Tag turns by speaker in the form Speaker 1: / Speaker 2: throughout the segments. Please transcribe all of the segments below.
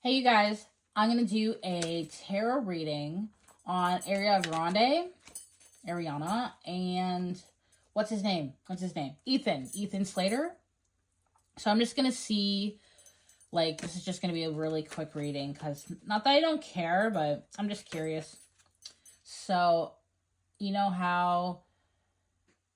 Speaker 1: Hey, you guys, I'm going to do a tarot reading on Ariana, and what's his name? Ethan Slater. So I'm just going to see, this is just going to be a really quick reading because not that I don't care, but I'm just curious. So, you know how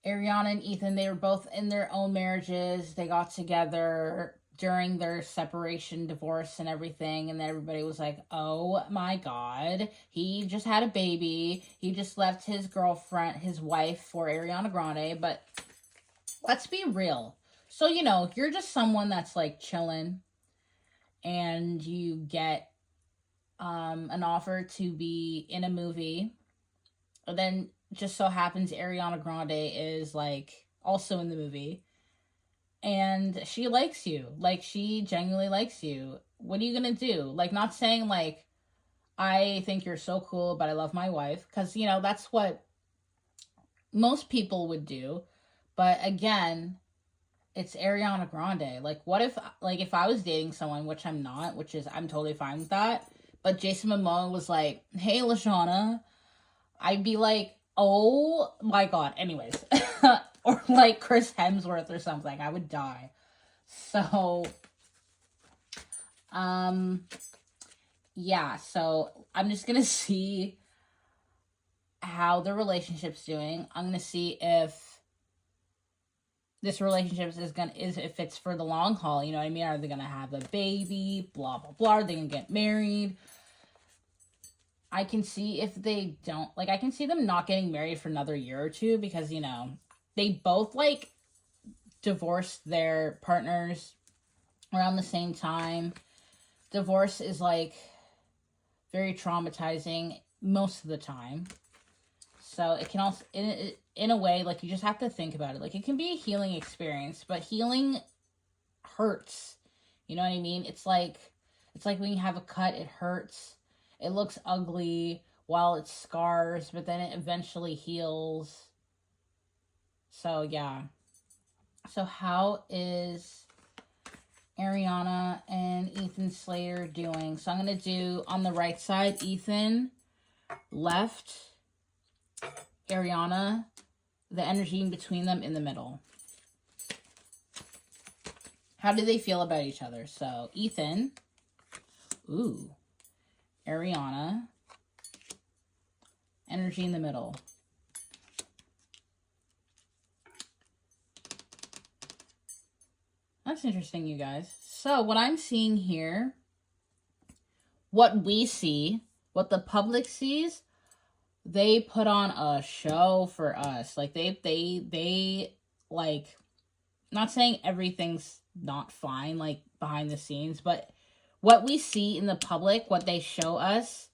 Speaker 1: Ariana and Ethan, they were both in their own marriages. They got together during their separation, divorce, and everything, and then everybody was like, oh my god, he just had a baby, he just left his girlfriend, his wife, for Ariana Grande. But let's be real. So, you're just someone that's chilling, and you get an offer to be in a movie, and then just so happens Ariana Grande is also in the movie, and she likes you. She genuinely likes you. What are you gonna do? Not saying I think you're so cool, but I love my wife, because that's what most people would do. But again, it's Ariana Grande. What if I was dating someone, which I'm not, I'm totally fine with that, but Jason Momoa was like, hey, Lashana, I'd be like, oh my god. Anyways. Or Chris Hemsworth or something. I would die. So, yeah. So I'm just gonna see how the relationship's doing. I'm gonna see if this relationship if it's for the long haul. You know what I mean? Are they gonna have a baby? Blah blah blah. Are they gonna get married? I can see if they don't. I can see them not getting married for another year or two, because they both divorced their partners around the same time. Divorce is very traumatizing most of the time. So it can also, in a way, you just have to think about it. It can be a healing experience, but healing hurts. You know what I mean? It's like when you have a cut, it hurts. It looks ugly while it scars, but then it eventually heals. So, yeah. So, how is Ariana and Ethan Slater doing? So, I'm going to do on the right side, Ethan, left, Ariana, the energy in between them in the middle. How do they feel about each other? So, Ethan, Ariana, energy in the middle. That's interesting, you guys. So what I'm seeing here, what we see, what the public sees, they put on a show for us. They not saying everything's not fine, behind the scenes, but what we see in the public, what they show us,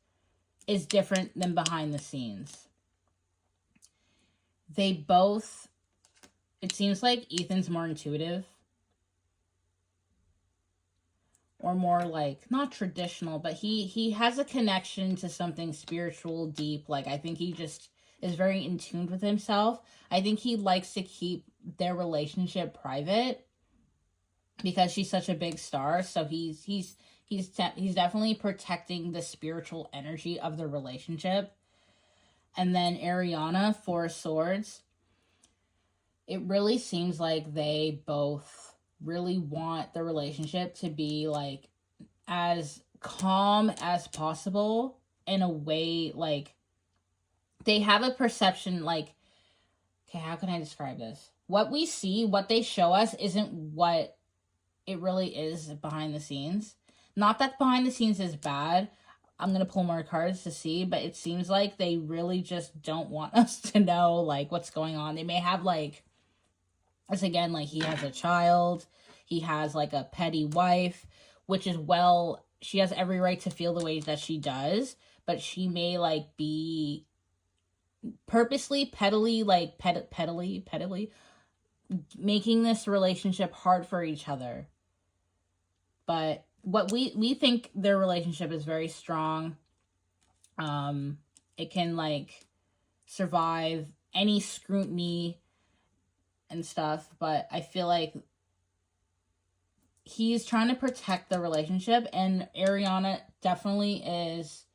Speaker 1: is different than behind the scenes. They both, it seems like Ethan's more intuitive, or more not traditional, but he has a connection to something spiritual, deep. I think he just is very in tune with himself. I think he likes to keep their relationship private because she's such a big star. So he's definitely protecting the spiritual energy of the relationship. And then Ariana, Four of Swords, it really seems like they both really want the relationship to be as calm as possible, in a way. They have a perception, okay, how can I describe this? What we see, what they show us, isn't what it really is behind the scenes. Not that behind the scenes is bad. I'm gonna pull more cards to see, but it seems like they really just don't want us to know what's going on. They may have as again, he has a child, he has a petty wife, which is, well, she has every right to feel the ways that she does, but she may be purposely pettily making this relationship hard for each other. But what we think their relationship is very strong. It can survive any scrutiny and stuff, but I feel he's trying to protect the relationship, and Ariana definitely is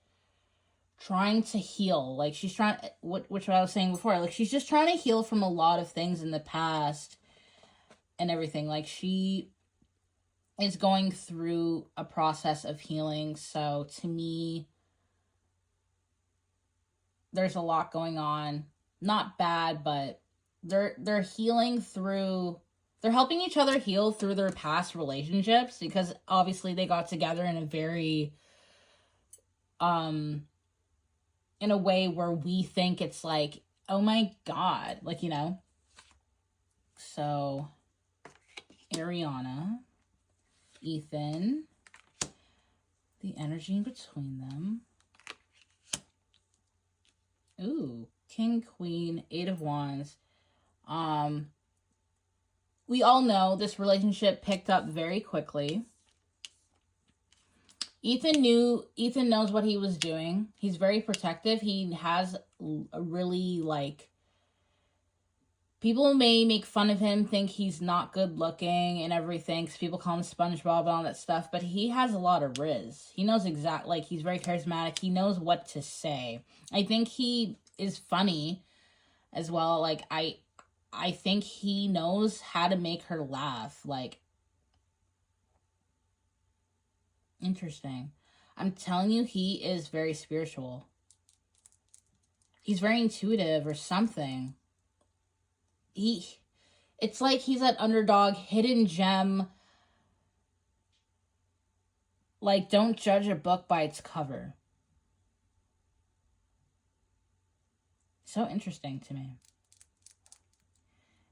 Speaker 1: trying to heal. Like, she's trying, which I was saying before, like, she's just trying to heal from a lot of things in the past and everything. Like, she is going through a process of healing. So to me, there's a lot going on. Not bad, but they're healing through, they're helping each other heal through their past relationships, because obviously they got together in a very in a way where we think it's like, oh my god, like, you know. So Ariana, Ethan, the energy in between them. Ooh, King, Queen, Eight of Wands. We all know this relationship picked up very quickly. Ethan knows what he was doing. He's very protective. He has a really, like, people may make fun of him, think he's not good looking and everything, because people call him SpongeBob and all that stuff, but he has a lot of riz. He knows like, he's very charismatic. He knows what to say. I think he is funny as well. Like, I think he knows how to make her laugh. Like, interesting. I'm telling you, he is very spiritual. He's very intuitive or something. It's like he's that underdog, hidden gem. Like, don't judge a book by its cover. So interesting to me.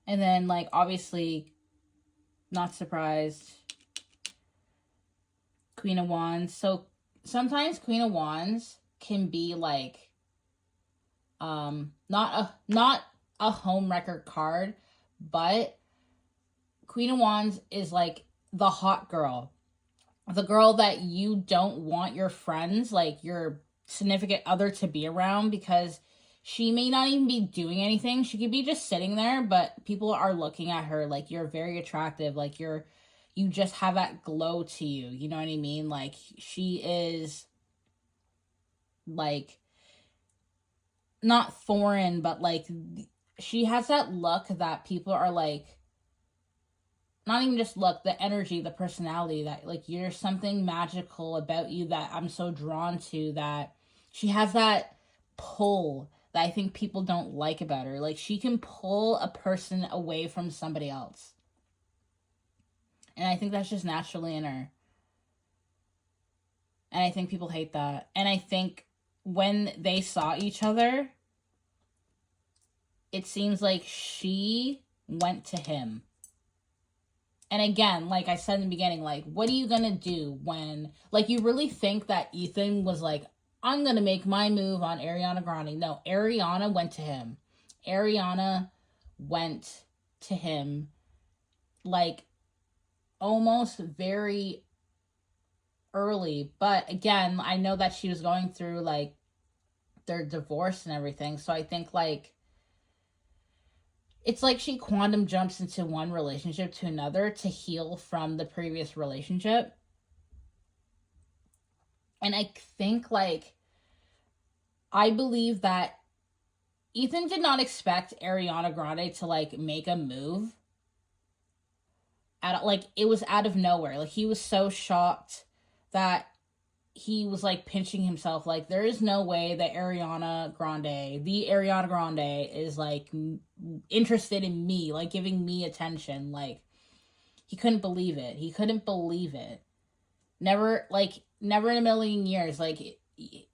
Speaker 1: And then, like, obviously, not surprised, Queen of Wands. So sometimes Queen of Wands can be like, not a homewrecker card, but Queen of Wands is like the hot girl. The girl that you don't want your friends, like your significant other, to be around, because she may not even be doing anything. She could be just sitting there, but people are looking at her like, you're very attractive. Like, you just have that glow to you. You know what I mean? Like, she is, like, not foreign, but, like, she has that look that people are, like, not even just look, the energy, the personality, that, like, there's something magical about you that I'm so drawn to, that she has that pull that I think people don't like about her. Like, she can pull a person away from somebody else. And I think that's just naturally in her. And I think people hate that. And I think when they saw each other, it seems like she went to him. And again, like I said in the beginning, like, what are you going to do when, like, you really think that Ethan was like, I'm going to make my move on Ariana Grande? No, Ariana went to him. Ariana went to him, like, almost very early. But again, I know that she was going through, like, their divorce and everything. So I think, like, it's like she quantum jumps into one relationship to another to heal from the previous relationship. And I think, like, I believe that Ethan did not expect Ariana Grande to, like, make a move. Like, it was out of nowhere. Like, he was so shocked that he was, like, pinching himself. Like, there is no way that the Ariana Grande is, like, interested in me, like, giving me attention. Like, he couldn't believe it. Never in a million years. Like,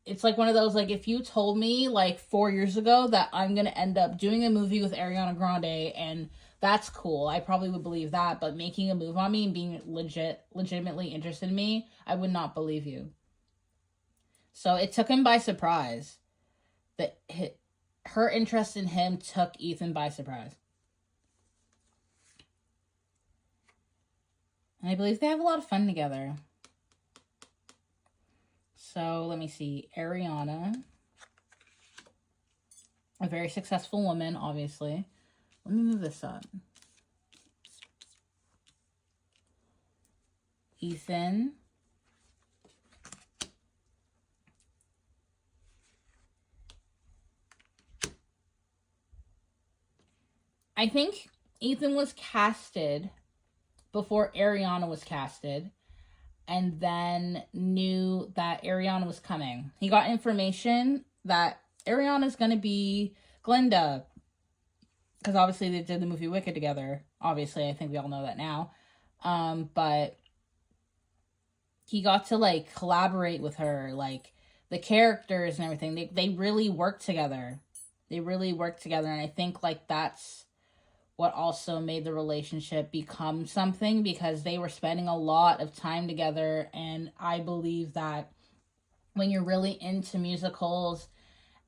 Speaker 1: it's like one of those, like, if you told me, like, 4 years ago that I'm gonna end up doing a movie with Ariana Grande, and that's cool, I probably would believe that. But making a move on me and being legitimately interested in me, I would not believe you. So it took him by surprise. That her interest in him took Ethan by surprise. And I believe they have a lot of fun together. So let me see. Ariana, a very successful woman, obviously. Let me move this up. Ethan. I think Ethan was casted before Ariana was casted, and then knew that Ariana was coming. He got information that Ariana's going to be Glenda, because obviously they did the movie Wicked together. Obviously, I think we all know that now. But he got to, like, collaborate with her, like, the characters and everything. They really worked together. They really worked together, and I think, like, that's what also made the relationship become something, because they were spending a lot of time together. And I believe that when you're really into musicals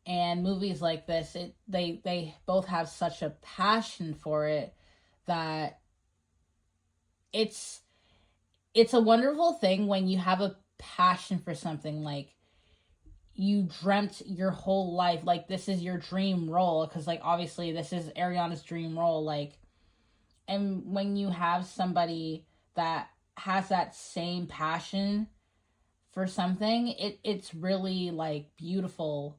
Speaker 1: and movies like this, they both have such a passion for it that it's a wonderful thing when you have a passion for something, like you dreamt your whole life, like this is your dream role, because like obviously this is Ariana's dream role, like, and when you have somebody that has that same passion for something, it's really like beautiful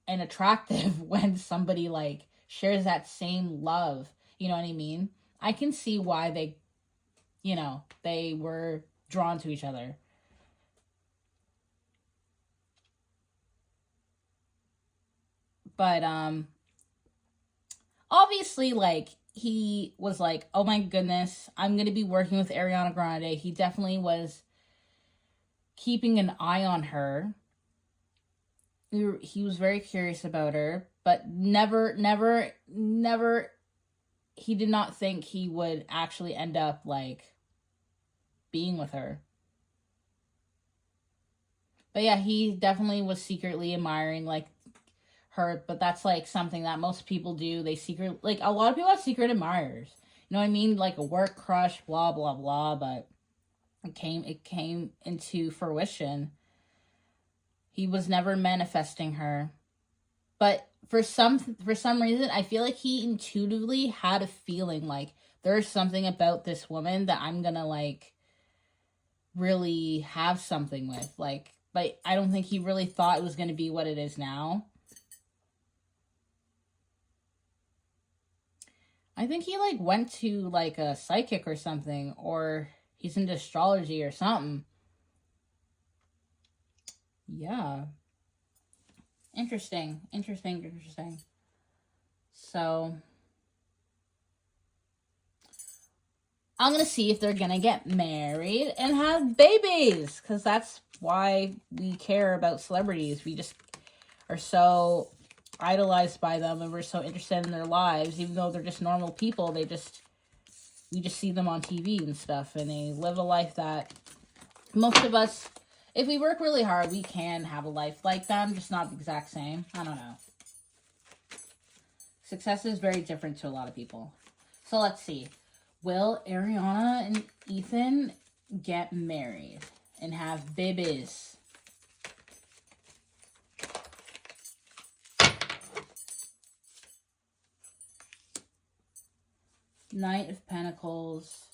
Speaker 1: and attractive when somebody like shares that same love, you know what I mean? I can see why they were drawn to each other. But obviously, like, he was like, oh my goodness, I'm gonna be working with Ariana Grande. He definitely was keeping an eye on her. He was very curious about her, but never, he did not think he would actually end up, like, being with her. But yeah, he definitely was secretly admiring, like, her, but that's, like, something that most people do. They like, a lot of people have secret admirers. You know what I mean? Like, a work crush, blah, blah, blah, but it came into fruition. He was never manifesting her. But for some reason, I feel like he intuitively had a feeling like there's something about this woman that I'm gonna, like, really have something with. Like, but I don't think he really thought it was gonna be what it is now. I think he, like, went to, like, a psychic or something, or he's into astrology or something. Yeah. Interesting. So, I'm gonna see if they're gonna get married and have babies, because that's why we care about celebrities. We just are so idolized by them, and we're so interested in their lives, even though they're just normal people. We just see them on TV and stuff, and they live a life that most of us, if we work really hard, we can have a life like them, just not the exact same. I don't know. Success is very different to a lot of people. So let's see. Will Ariana and Ethan get married and have babies? Knight of Pentacles.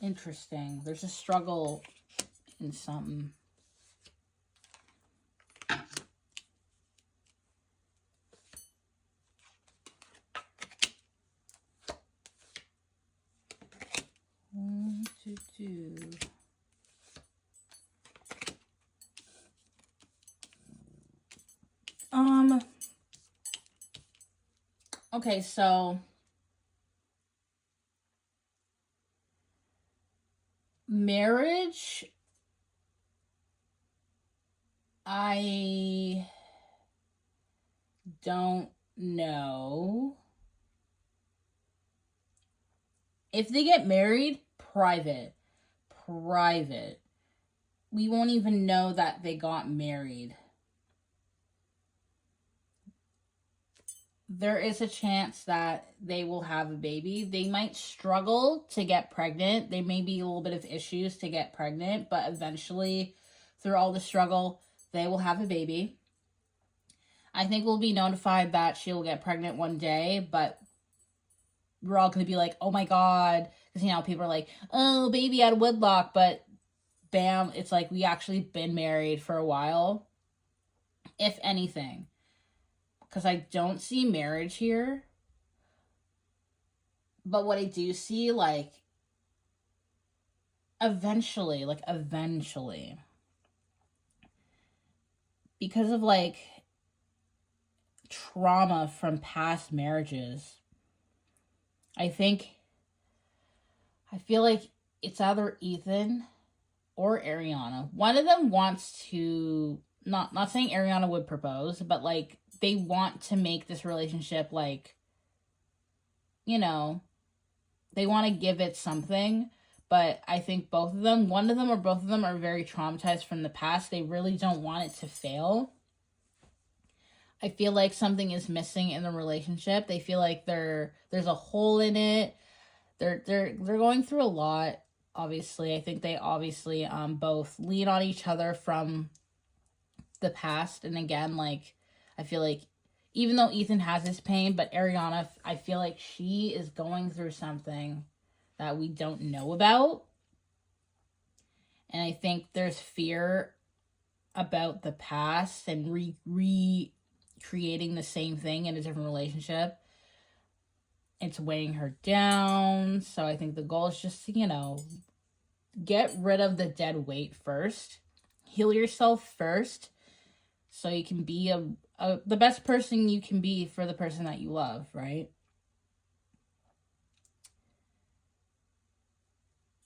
Speaker 1: Interesting. There's a struggle in something. One, two. Okay, so marriage, I don't know. If they get married, private. We won't even know that they got married. There is a chance that they will have a baby. They might struggle to get pregnant. There may be a little bit of issues to get pregnant, but eventually, through all the struggle, they will have a baby. I think we'll be notified that she'll get pregnant one day, but we're all going to be like, oh my God. Because, you know, people are like, oh, baby out of wedlock. But bam, it's like we actually been married for a while. If anything. Because I don't see marriage here. But what I do see, like, eventually, because of, like, trauma from past marriages, I feel like it's either Ethan or Ariana. One of them wants to, not saying Ariana would propose, but, like, they want to make this relationship, like, you know, they want to give it something. But I think both of them, one of them or both of them, are very traumatized from the past. They really don't want it to fail. I feel like something is missing in the relationship. They feel like there's a hole in it. They're going through a lot. Obviously, I think they obviously both lean on each other from the past. And again, like, I feel like even though Ethan has his pain, but Ariana, I feel like she is going through something that we don't know about. And I think there's fear about the past and recreating the same thing in a different relationship. It's weighing her down. So I think the goal is just to, you know, get rid of the dead weight first. Heal yourself first. So you can be the best person you can be for the person that you love, right?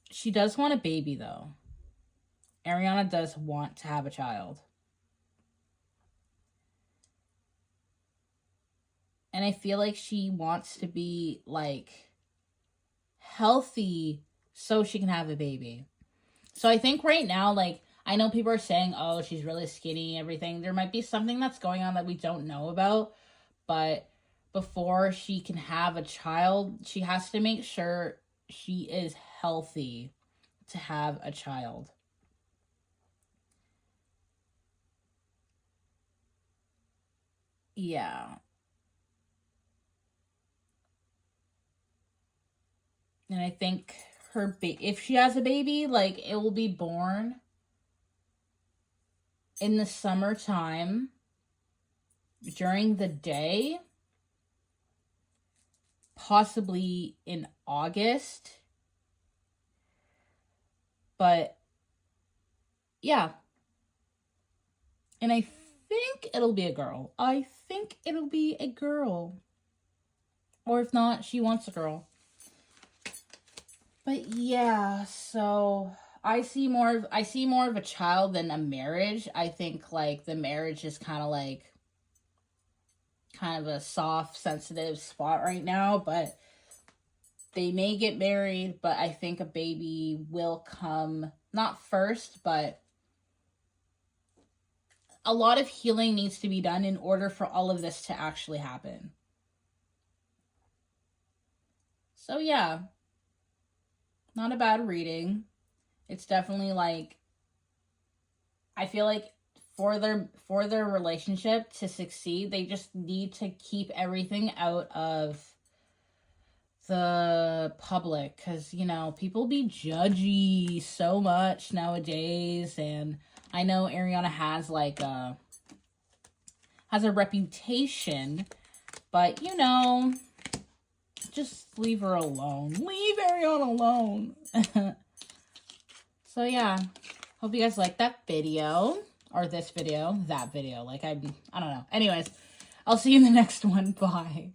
Speaker 1: She does want a baby, though. Ariana does want to have a child. And I feel like she wants to be, like, healthy so she can have a baby. So I think right now, like, I know people are saying, oh, she's really skinny, everything. There might be something that's going on that we don't know about. But before she can have a child, she has to make sure she is healthy to have a child. Yeah. And I think if she has a baby, like, it will be born in the summertime during the day, possibly in August. But yeah. And I think it'll be a girl. Or if not, she wants a girl. But yeah, so I see more of a child than a marriage. I think, like, the marriage is kind of a soft, sensitive spot right now, but they may get married, but I think a baby will come, not first, but a lot of healing needs to be done in order for all of this to actually happen. So yeah, not a bad reading. It's definitely, like, I feel like for their relationship to succeed, they just need to keep everything out of the public, because, you know, people be judgy so much nowadays. And I know Ariana has, like, has a reputation, but, you know, just leave her alone. Leave Ariana alone. So yeah, hope you guys like that video, or this video, that video. Like, I don't know. Anyways, I'll see you in the next one. Bye.